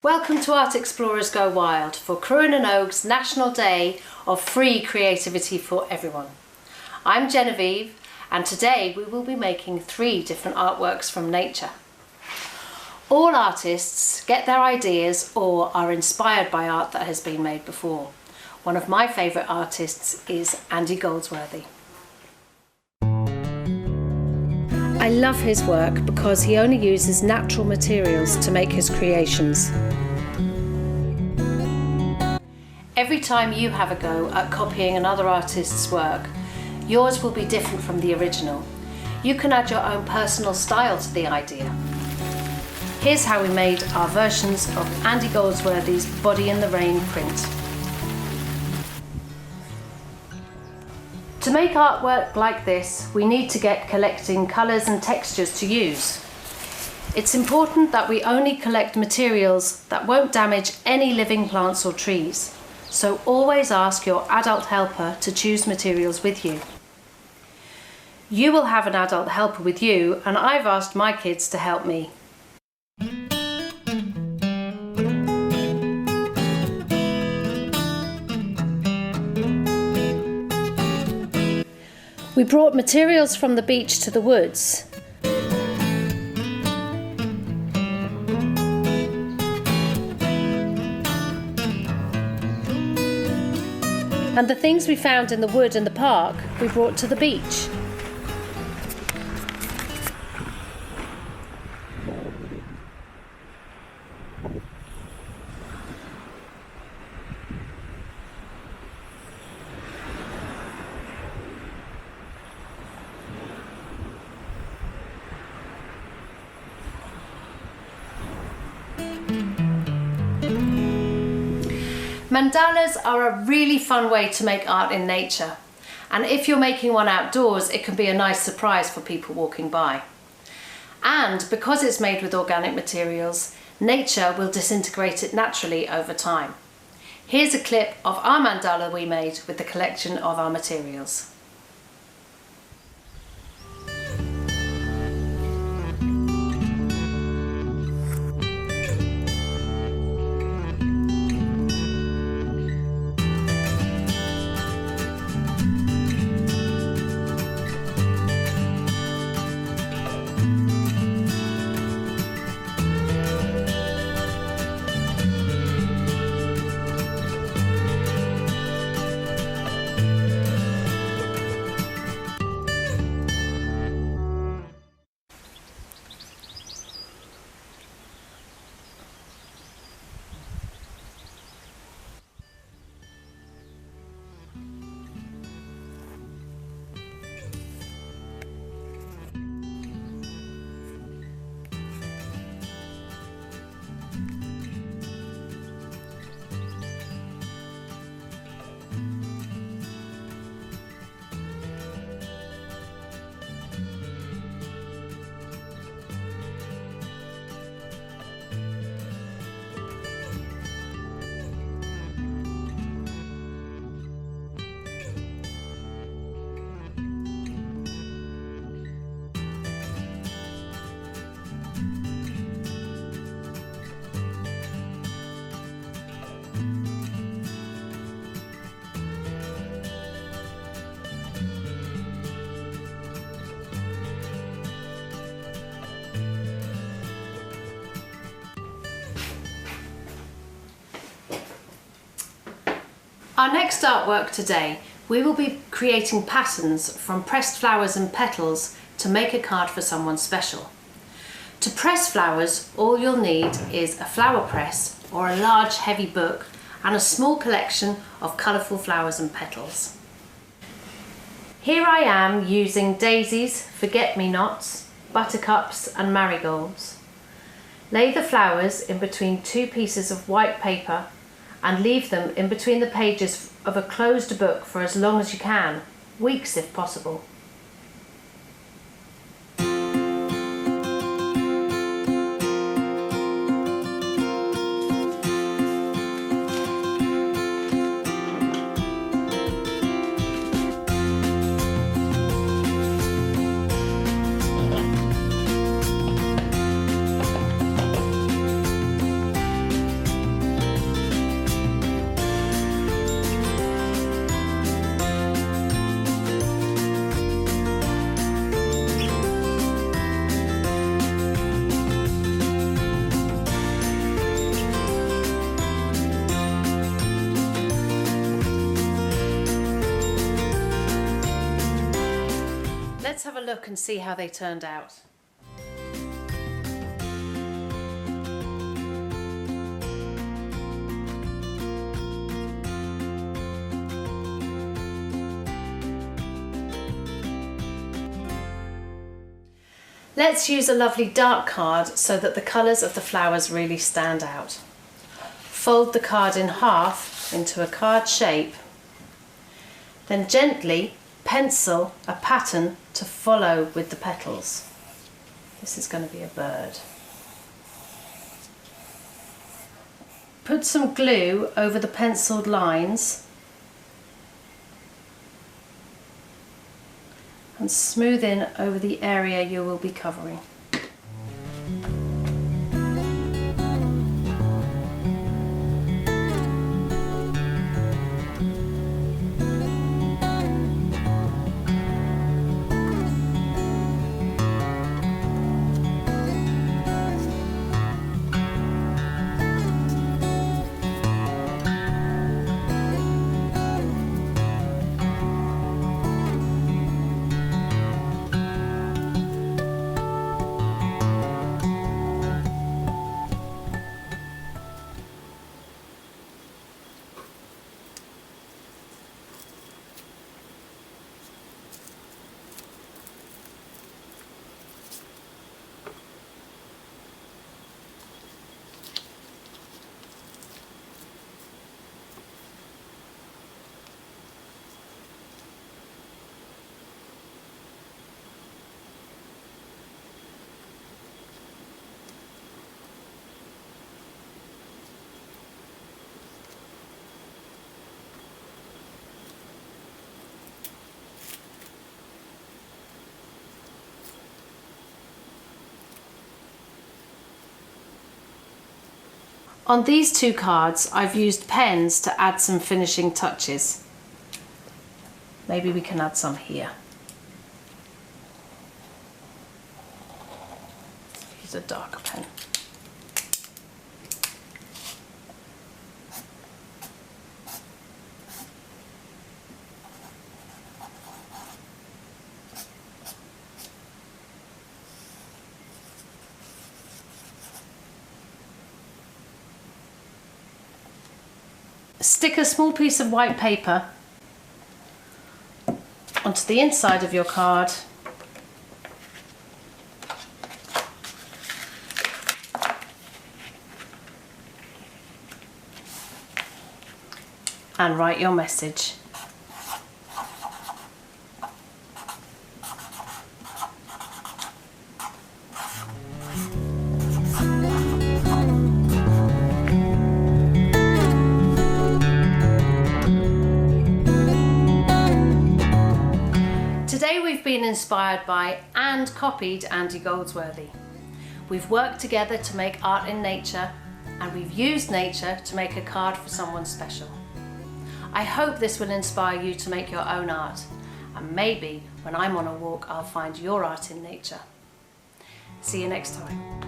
Welcome to Art Explorers Go Wild for Cruinniú's National Day of Free Creativity for Everyone. I'm Genevieve, and today we will be making 3 different artworks from nature. All artists get their ideas or are inspired by art that has been made before. One of my favourite artists is Goldsworthy. I love his work because he only uses natural materials to make his creations. Every time you have a go at copying another artist's work, yours will be different from the original. You can add your own personal style to the idea. Here's how we made our versions of Andy Goldsworthy's Body in the Rain print. To make artwork like this, we need to get collecting colours and textures to use. It's important that we only collect materials that won't damage any living plants or trees, so always ask your adult helper to choose materials with you. You will have an adult helper with you, and I've asked my kids to help me. We brought materials from the beach to the woods. And the things we found in the wood and the park, we brought to the beach. Mandalas are a really fun way to make art in nature, and if you're making one outdoors, it can be a nice surprise for people walking by. And because it's made with organic materials, nature will disintegrate it naturally over time. Here's a clip of our mandala we made with the collection of our materials. Our next artwork today, we will be creating patterns from pressed flowers and petals to make a card for someone special. To press flowers, all you'll need is a flower press or a large heavy book and a small collection of colourful flowers and petals. Here I am using daisies, forget-me-nots, buttercups and marigolds. Lay the flowers in between 2 pieces of white paper and leave them in between the pages of a closed book for as long as you can, weeks if possible. Let's have a look and see how they turned out. Let's use a lovely dark card so that the colours of the flowers really stand out. Fold the card in half into a card shape, then gently pencil a pattern to follow with the petals. This is going to be a bird. Put some glue over the penciled lines and smooth in over the area you will be covering. On these two cards, I've used pens to add some finishing touches. Maybe we can add some here. Use a darker pen. Stick a small piece of white paper onto the inside of your card and write your message. Today we've been inspired by and copied Andy Goldsworthy. We've worked together to make art in nature, and we've used nature to make a card for someone special. I hope this will inspire you to make your own art, and maybe when I'm on a walk I'll find your art in nature. See you next time.